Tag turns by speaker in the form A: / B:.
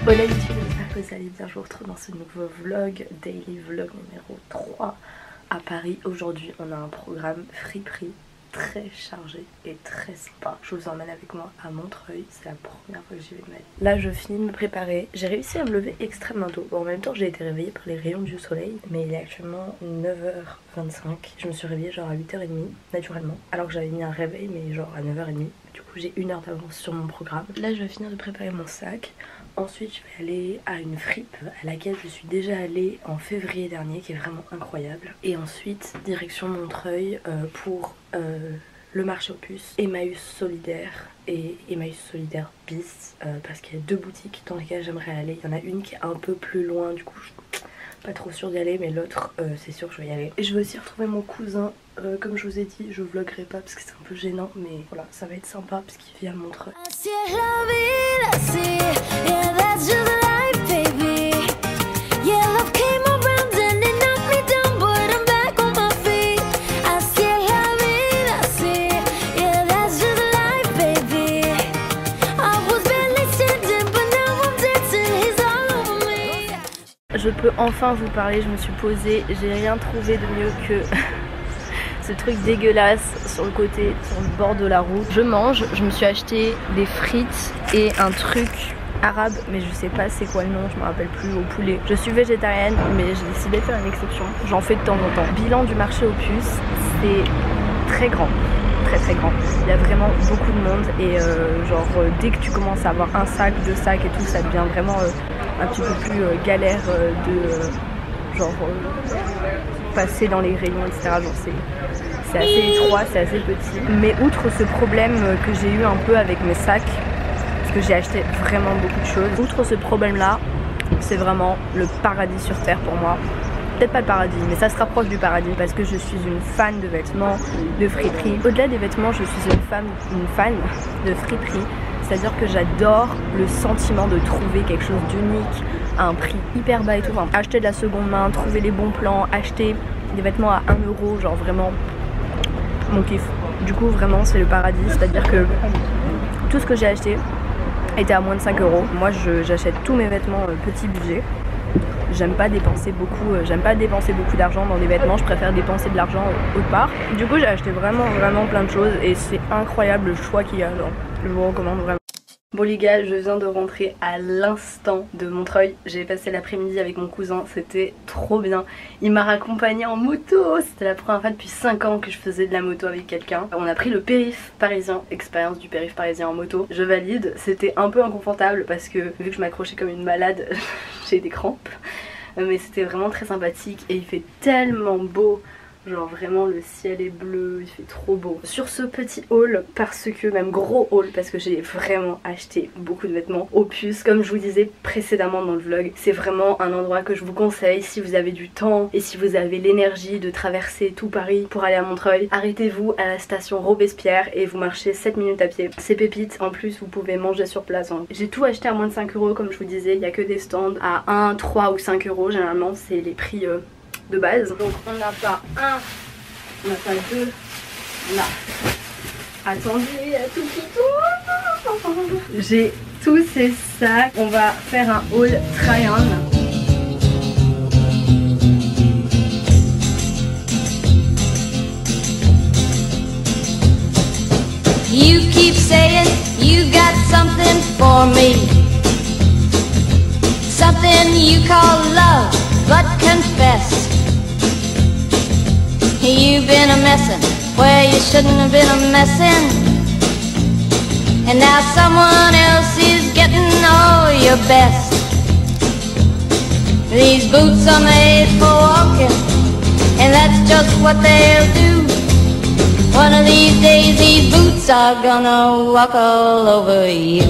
A: Hola YouTube, j'espère que vous allez bien. Je vous retrouve dans ce nouveau vlog, daily vlog numéro 3 à Paris. Aujourd'hui on a un programme friperie très chargé et très sympa. Je vous emmène avec moi à Montreuil, c'est la première fois que j'y vais de ma vie. Là je finis de me préparer, j'ai réussi à me lever extrêmement tôt. Bon, en même temps j'ai été réveillée par les rayons du soleil, mais il est actuellement 9h25. Je me suis réveillée genre à 8h30 naturellement, alors que j'avais mis un réveil mais genre à 9h30. Du coup j'ai 1 heure d'avance sur mon programme. Là je vais finir de préparer mon sac. Ensuite je vais aller à une fripe à laquelle je suis déjà allée en février dernier, qui est vraiment incroyable. Et ensuite direction Montreuil pour le marché aux puces, Emmaüs Solidaire et Emmaüs Solidaire bis, parce qu'il y a 2 boutiques dans lesquelles j'aimerais aller. Il y en a une qui est un peu plus loin, du coup je suis pas trop sûre d'y aller, mais l'autre c'est sûr que je vais y aller. Et je vais aussi retrouver mon cousin, comme je vous ai dit je vloggerai pas parce que c'est un peu gênant, mais voilà, ça va être sympa parce qu'il vient à Montreuil. Je peux enfin vous parler, je me suis posée, j'ai rien trouvé de mieux que ce truc dégueulasse sur le côté, sur le bord de la route. Je mange, je me suis acheté des frites et un truc arabe, mais je sais pas c'est quoi le nom, je me rappelle plus, au poulet. Je suis végétarienne, mais j'ai décidé de faire une exception, j'en fais de temps en temps. Bilan du marché aux puces, c'est très grand. Très grand. Il y a vraiment beaucoup de monde et dès que tu commences à avoir un sac, 2 sacs et tout, ça devient vraiment un petit peu plus galère de passer dans les rayons, etc. C'est assez étroit, c'est assez petit. Mais outre ce problème que j'ai eu un peu avec mes sacs, parce que j'ai acheté vraiment beaucoup de choses, outre ce problème là, c'est vraiment le paradis sur terre pour moi. Peut-être pas le paradis, mais ça se rapproche du paradis parce que je suis une fan de vêtements, de friperie. Au-delà des vêtements, je suis une fan de friperie. C'est-à-dire que j'adore le sentiment de trouver quelque chose d'unique à un prix hyper bas et tout. Enfin, acheter de la seconde main, trouver les bons plans, acheter des vêtements à 1 euro, genre vraiment mon kiff. Du coup, vraiment, c'est le paradis. C'est-à-dire que tout ce que j'ai acheté était à moins de 5 euros. Moi, j'achète tous mes vêtements petit budget. J'aime pas dépenser beaucoup d'argent dans des vêtements, je préfère dépenser de l'argent autre part. Du coup j'ai acheté vraiment plein de choses et c'est incroyable le choix qu'il y a, genre je vous recommande vraiment. Bon les gars, je viens de rentrer à l'instant de Montreuil. J'ai passé l'après-midi avec mon cousin, c'était trop bien. Il m'a raccompagné en moto, c'était la première fois depuis 5 ans que je faisais de la moto avec quelqu'un. On a pris le périph' parisien, expérience du périph' parisien en moto. Je valide, c'était un peu inconfortable parce que vu que je m'accrochais comme une malade, j'ai des crampes. Mais c'était vraiment très sympathique et il fait tellement beau. Genre vraiment le ciel est bleu, il fait trop beau. Sur ce petit haul, parce que même gros haul, parce que j'ai vraiment acheté beaucoup de vêtements aux puces. Comme je vous disais précédemment dans le vlog, c'est vraiment un endroit que je vous conseille si vous avez du temps et si vous avez l'énergie de traverser tout Paris pour aller à Montreuil. Arrêtez-vous à la station Robespierre et vous marchez 7 minutes à pied. C'est pépite, en plus vous pouvez manger sur place. Hein. J'ai tout acheté à moins de 5 euros comme je vous disais, il n'y a que des stands à 1, 3 ou 5 euros. Généralement c'est les prix de base. Donc on n'a pas 1, on n'a pas 2, là. Attendez, tout qui tourne. J'ai tous ces sacs. On va faire un haul try-on.
B: You keep saying you got something for me, something you call love, but confess you've been a messin' where you shouldn't have been a messin', and now someone else is getting all your best. These boots are made for walking, and that's just what they'll do. One of these days these boots are gonna walk all over you.